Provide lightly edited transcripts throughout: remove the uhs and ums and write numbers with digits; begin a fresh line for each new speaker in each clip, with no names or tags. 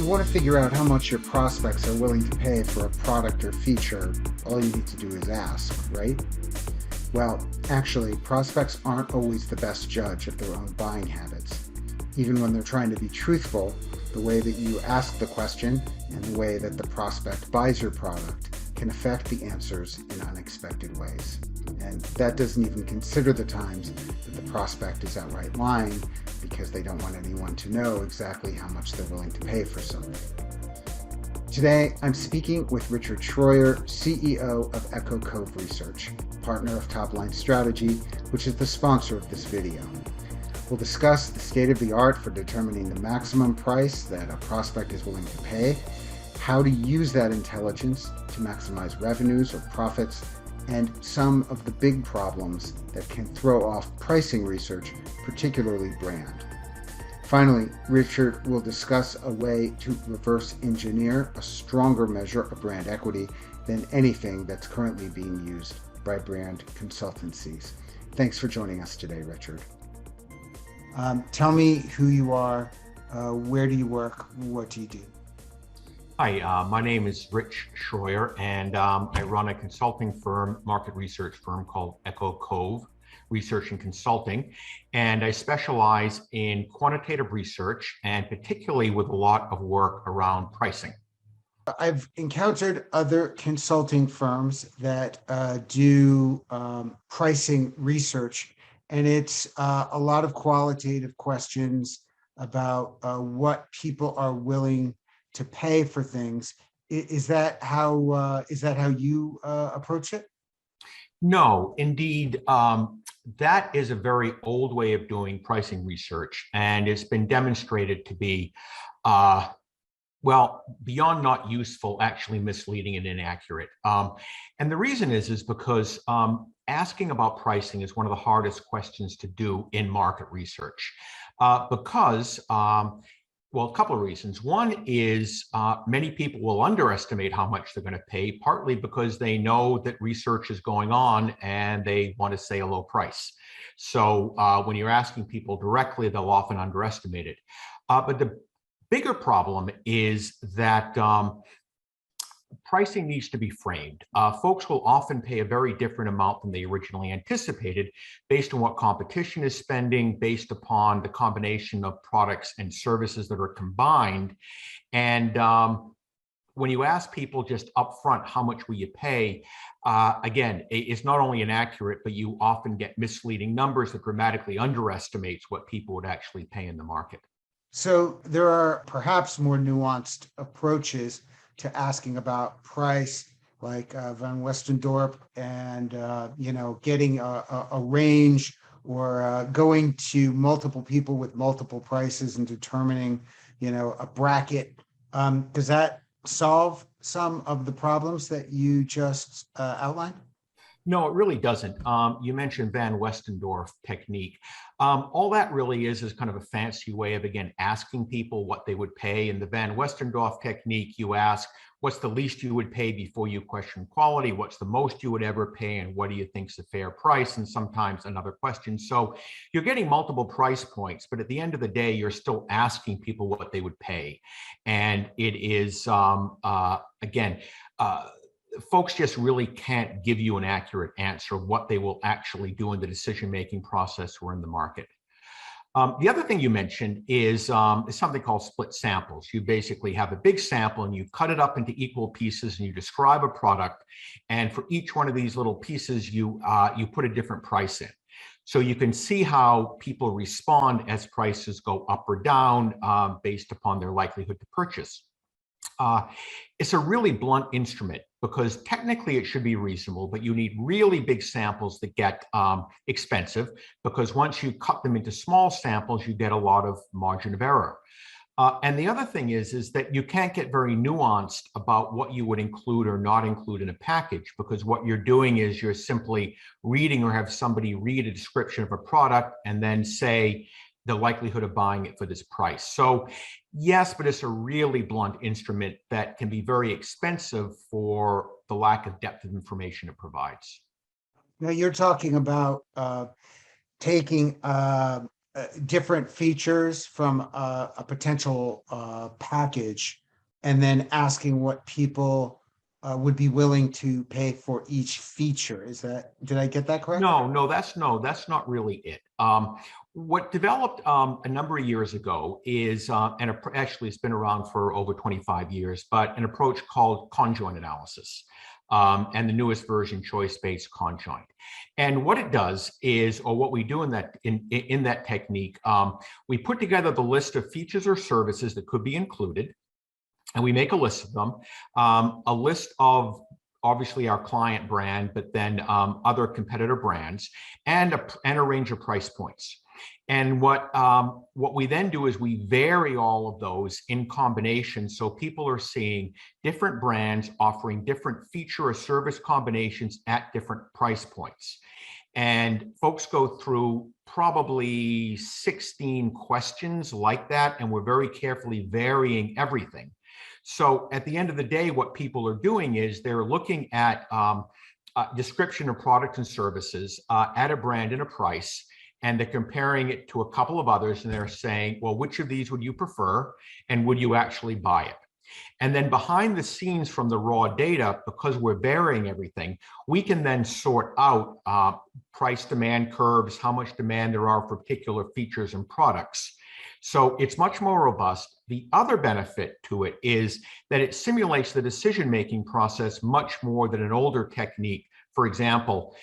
want to figure out how much your prospects are willing to pay for a product or feature, all you need to do is ask, right? Well, actually, prospects aren't always the best judge of their own buying habits. Even when they're trying to be truthful, the way that you ask the question and the way that the prospect buys your product can affect the answers in unexpected ways. And that doesn't even consider the times that the prospect is outright lying because they don't want anyone to know exactly how much they're willing to pay for something. Today, I'm speaking with Richard Schreuer, CEO of Cove Research, partner of Topline Strategy, which is the sponsor of this video. We'll discuss the state of the art for determining the maximum price that a prospect is willing to pay, how to use that intelligence to maximize revenues or profits, and some of the big problems that can throw off pricing research, particularly brand. Finally, Richard will discuss a way to reverse engineer a stronger measure of brand equity than anything that's currently being used by brand consultancies. Thanks for joining us today, Richard. Tell me who you are, where do you work, what do you do?
Hi, my name is Rich Schreuer, and I run a consulting firm, market research firm called Cove Research and Consulting, and I specialize in quantitative research and particularly with a lot of work around pricing.
I've encountered other consulting firms that do pricing research, and it's a lot of qualitative questions about what people are willing to pay for things. Is that how you approach it?
No, indeed, that is a very old way of doing pricing research, and it's been demonstrated to be, well, beyond not useful, actually misleading and inaccurate. And the reason is because asking about pricing is one of the hardest questions to do in market research, because well, a couple of reasons. One is many people will underestimate how much they're going to pay, partly because they know that research is going on and they want to say a low price. So when you're asking people directly, they'll often underestimate it. But the bigger problem is that pricing needs to be framed. Folks will often pay a very different amount than they originally anticipated based on what competition is spending, based upon the combination of products and services that are combined. And when you ask people just upfront, how much will you pay? Again, it's not only inaccurate, but you often get misleading numbers that dramatically underestimates what people would actually pay in the market.
So there are perhaps more nuanced approaches to asking about price, like Van Westendorp, and getting a range, or going to multiple people with multiple prices and determining, a bracket. Does that solve some of the problems that you just outlined?
No, it really doesn't. You mentioned Van Westendorp technique. All that really is kind of a fancy way of, again, asking people what they would pay. In the Van Westendorp technique, you ask, what's the least you would pay before you question quality? What's the most you would ever pay? And what do you think is a fair price? And sometimes another question. So you're getting multiple price points, but at the end of the day, you're still asking people what they would pay. And it is, again, folks just really can't give you an accurate answer of what they will actually do in the decision-making process or in the market. The other thing you mentioned is something called split samples. You basically have a big sample and you cut it up into equal pieces and you describe a product. And for each one of these little pieces, you put a different price in. So you can see how people respond as prices go up or down based upon their likelihood to purchase. It's a really blunt instrument because technically it should be reasonable, but you need really big samples that get expensive, because once you cut them into small samples, you get a lot of margin of error. And the other thing is that you can't get very nuanced about what you would include or not include in a package, because what you're doing is you're simply reading or have somebody read a description of a product and then say the likelihood of buying it for this price. So yes, but it's a really blunt instrument that can be very expensive for the lack of depth of information it provides.
Now you're talking about taking different features from a potential package, and then asking what people would be willing to pay for each feature. Did I get that correct?
No, that's not really it. What developed a number of years ago is, actually it's been around for over 25 years, but an approach called conjoint analysis, and the newest version, choice-based conjoint. And what it does is, or what we do in that technique, we put together the list of features or services that could be included, and we make a list of them, a list of obviously our client brand, but then other competitor brands, and a range of price points. And what we then do is we vary all of those in combination, so people are seeing different brands offering different feature or service combinations at different price points. And folks go through probably 16 questions like that, and we're very carefully varying everything. So at the end of the day, what people are doing is they're looking at description of product and services at a brand and a price, and they're comparing it to a couple of others, and they're saying, well, which of these would you prefer, and would you actually buy it? And then behind the scenes from the raw data, because we're varying everything, we can then sort out price demand curves, how much demand there are for particular features and products. So it's much more robust. The other benefit to it is that it simulates the decision-making process much more than an older technique. For example,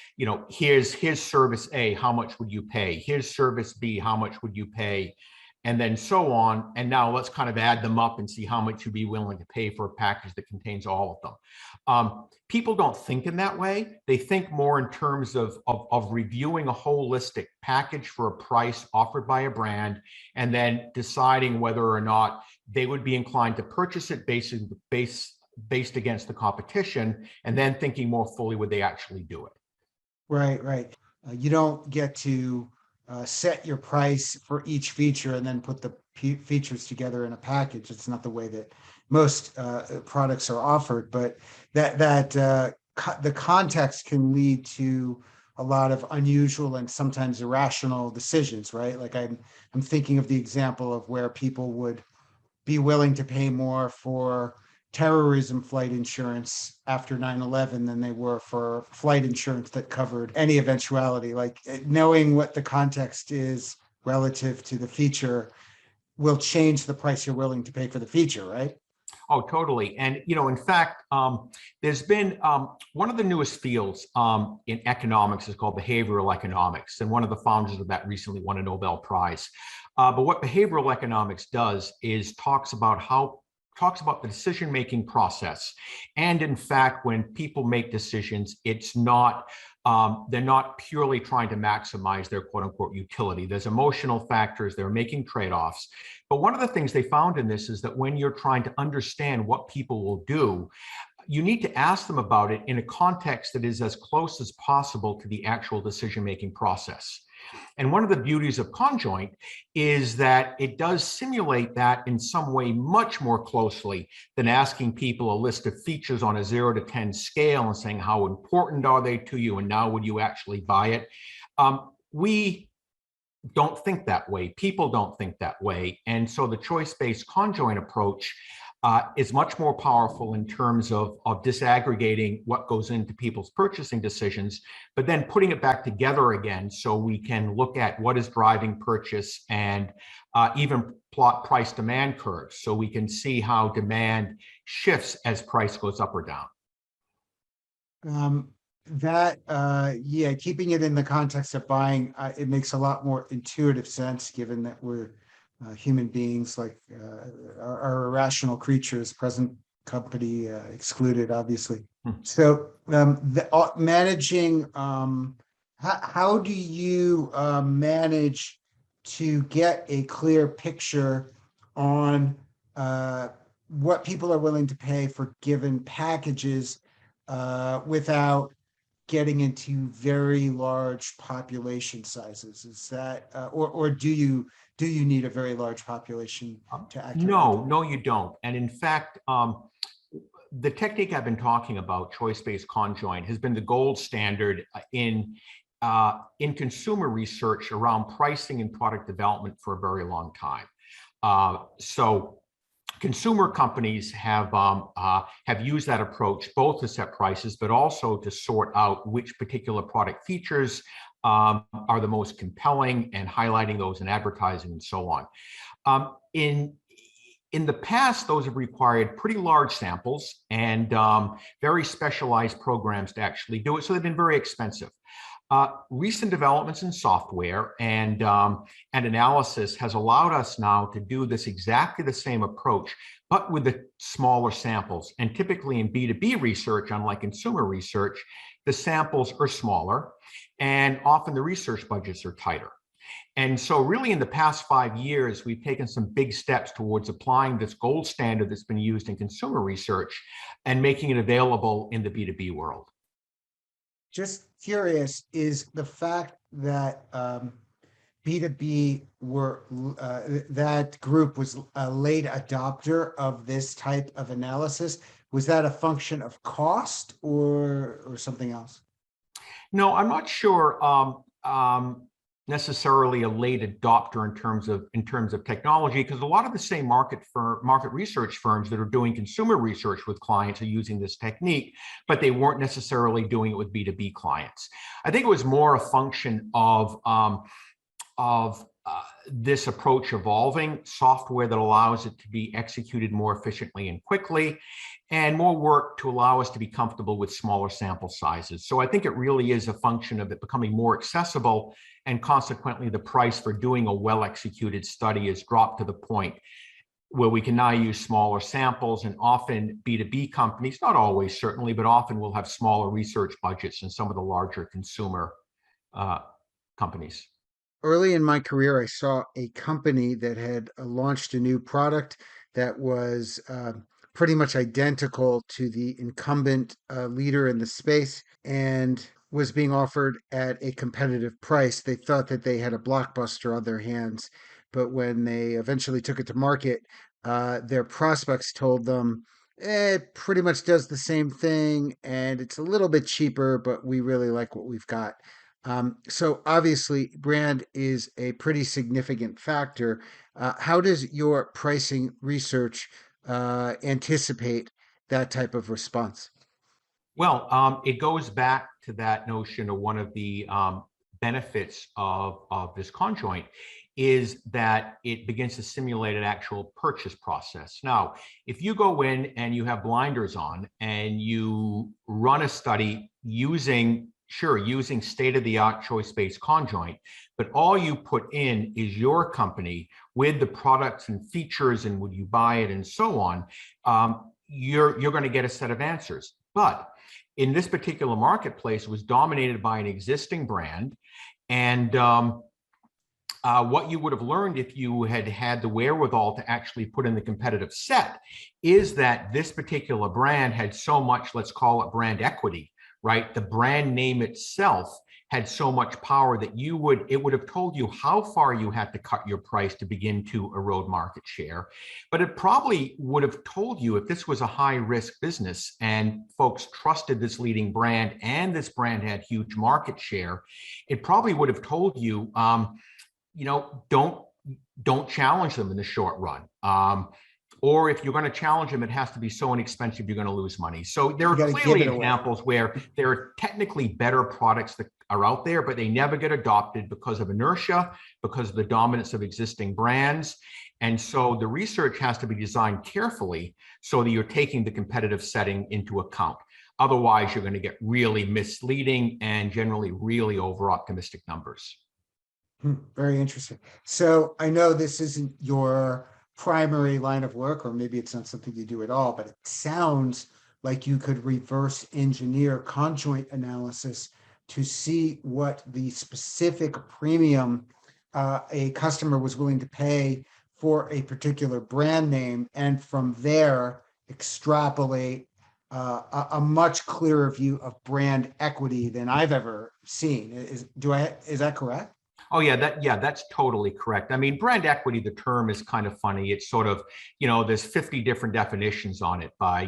here's service A, how much would you pay? Here's service B, how much would you pay? And then so on. And now let's kind of add them up and see how much you'd be willing to pay for a package that contains all of them. People don't think in that way. They think more in terms of reviewing a holistic package for a price offered by a brand, and then deciding whether or not they would be inclined to purchase it based against the competition, and then thinking more fully, would they actually do it?
Right. You don't get to set your price for each feature and then put the features together in a package. It's not the way that most products are offered, but the context can lead to a lot of unusual and sometimes irrational decisions, right? Like I'm thinking of the example of where people would be willing to pay more for terrorism flight insurance after 9/11 than they were for flight insurance that covered any eventuality. Like knowing what the context is relative to the feature will change the price you're willing to pay for the feature, right?
Oh, totally. And, in fact, there's been one of the newest fields in economics is called behavioral economics. And one of the founders of that recently won a Nobel Prize. But what behavioral economics does is talks about the decision-making process. And in fact, when people make decisions, it's not, they're not purely trying to maximize their quote unquote utility. There's emotional factors, they're making trade-offs. But one of the things they found in this is that when you're trying to understand what people will do, you need to ask them about it in a context that is as close as possible to the actual decision-making process. And one of the beauties of conjoint is that it does simulate that in some way much more closely than asking people a list of features on a 0 to 10 scale and saying, how important are they to you? And now would you actually buy it? We don't think that way. People don't think that way. And so the choice-based conjoint approach is much more powerful in terms of disaggregating what goes into people's purchasing decisions, but then putting it back together again so we can look at what is driving purchase and even plot price demand curves so we can see how demand shifts as price goes up or down.
Keeping it in the context of buying, it makes a lot more intuitive sense given that we're human beings, like are irrational creatures, present company excluded, obviously. So managing, how do you manage to get a clear picture on what people are willing to pay for given packages without getting into very large population sizes? Is that or do you need a very large population to activate?
No, you don't. And in fact, the technique I've been talking about, choice-based conjoint, has been the gold standard in in consumer research around pricing and product development for a very long time. So consumer companies have used that approach both to set prices, but also to sort out which particular product features are the most compelling and highlighting those in advertising and so on. In the past, those have required pretty large samples and very specialized programs to actually do it, so they've been very expensive. Recent developments in software and analysis has allowed us now to do this exactly the same approach, but with the smaller samples. And typically in B2B research, unlike consumer research, the samples are smaller and often the research budgets are tighter. And so really in the past 5 years, we've taken some big steps towards applying this gold standard that's been used in consumer research and making it available in the B2B world.
Just curious, is the fact that B2B that group was a late adopter of this type of analysis, was that a function of cost or something else?
No, I'm not sure necessarily a late adopter in terms of technology, because a lot of the same market research firms that are doing consumer research with clients are using this technique, but they weren't necessarily doing it with B2B clients. I think it was more a function of this approach evolving, software that allows it to be executed more efficiently and quickly, and more work to allow us to be comfortable with smaller sample sizes. So I think it really is a function of it becoming more accessible, and consequently the price for doing a well-executed study is dropped to the point where we can now use smaller samples, and often B2B companies, not always certainly, but often will have smaller research budgets than some of the larger consumer companies.
Early in my career, I saw a company that had launched a new product that was pretty much identical to the incumbent leader in the space and was being offered at a competitive price. They thought that they had a blockbuster on their hands, but when they eventually took it to market, their prospects told them, it pretty much does the same thing and it's a little bit cheaper, but we really like what we've got. So obviously, brand is a pretty significant factor. How does your pricing research anticipate that type of response?
Well, it goes back to that notion of one of the benefits of this conjoint is that it begins to simulate an actual purchase process. Now, if you go in and you have blinders on and you run a study using state-of-the-art choice-based conjoint, but all you put in is your company with the products and features and would you buy it and so on, you're going to get a set of answers. But in this particular marketplace, it was dominated by an existing brand, and what you would have learned if you had had the wherewithal to actually put in the competitive set is that this particular brand had so much, let's call it brand equity, right? The brand name itself had so much power that it would have told you how far you had to cut your price to begin to erode market share. But it probably would have told you, if this was a high risk business and folks trusted this leading brand and this brand had huge market share, it probably would have told you, don't challenge them in the short run. Or if you're going to challenge them, it has to be so inexpensive you're going to lose money. So there are clearly examples where there are technically better products that are out there, but they never get adopted because of inertia, because of the dominance of existing brands. And so the research has to be designed carefully so that you're taking the competitive setting into account. Otherwise, you're going to get really misleading and generally really over-optimistic numbers.
Very interesting. So I know this isn't your primary line of work, or maybe it's not something you do at all, but it sounds like you could reverse engineer conjoint analysis to see what the specific premium a customer was willing to pay for a particular brand name, and from there extrapolate a much clearer view of brand equity than I've ever seen. Is that correct?
Oh yeah, that's totally correct. I mean, brand equity, the term is kind of funny. It's sort of, there's 50 different definitions on it by,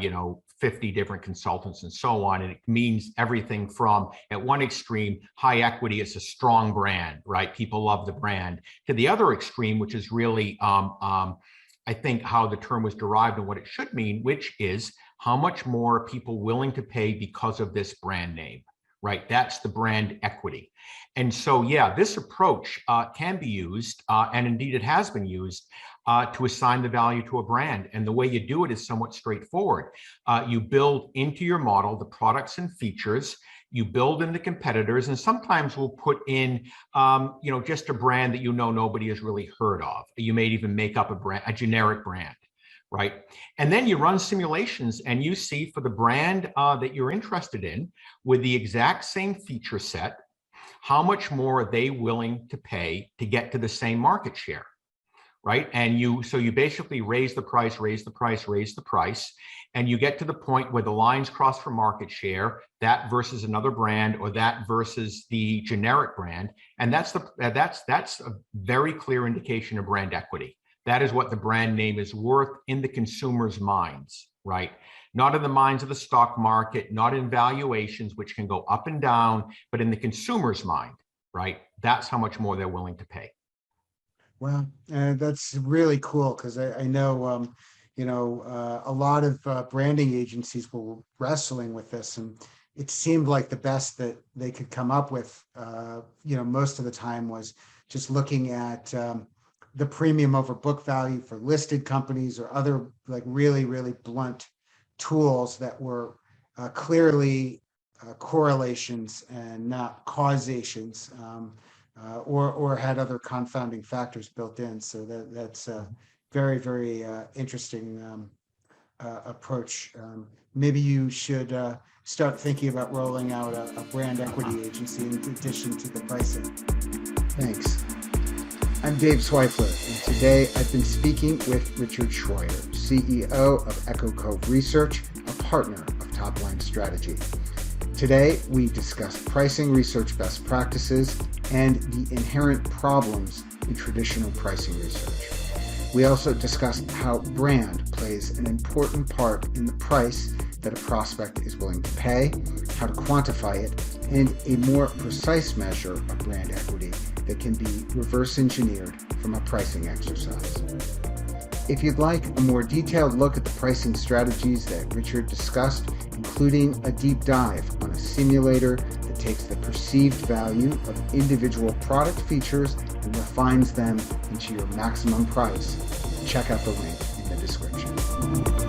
50 different consultants and so on. And it means everything from, at one extreme, high equity, it's a strong brand, right? People love the brand, to the other extreme, which is really, I think, how the term was derived and what it should mean, which is how much more are people willing to pay because of this brand name, right? That's the brand equity. And so, yeah, this approach can be used, and indeed it has been used, to assign the value to a brand. And the way you do it is somewhat straightforward. You build into your model the products and features, you build in the competitors, and sometimes we'll put in, just a brand that nobody has really heard of. You may even make up a generic brand, right? And then you run simulations and you see for the brand that you're interested in with the exact same feature set, how much more are they willing to pay to get to the same market share, right? And so you basically raise the price, and you get to the point where the lines cross for market share, that versus another brand or that versus the generic brand. And that's a very clear indication of brand equity. That is what the brand name is worth in the consumer's minds, right? Not in the minds of the stock market, not in valuations, which can go up and down, but in the consumer's mind, right? That's how much more they're willing to pay.
Well, that's really cool, because I know, a lot of branding agencies were wrestling with this, and it seemed like the best that they could come up with, most of the time was just looking at the premium over book value for listed companies or other like really, really blunt tools that were clearly correlations and not causations. Or had other confounding factors built in. So that's a very, very interesting approach. Maybe you should start thinking about rolling out a brand equity agency in addition to the pricing. Thanks. I'm Dave Zweifler, and today I've been speaking with Richard Schreuer, CEO of Cove Research, a partner of Topline Strategy. Today, we discussed pricing research best practices and the inherent problems in traditional pricing research. We also discussed how brand plays an important part in the price that a prospect is willing to pay, how to quantify it, and a more precise measure of brand equity that can be reverse engineered from a pricing exercise. If you'd like a more detailed look at the pricing strategies that Richard discussed, including a deep dive on a simulator that takes the perceived value of individual product features and refines them into your maximum price, check out the link in the description.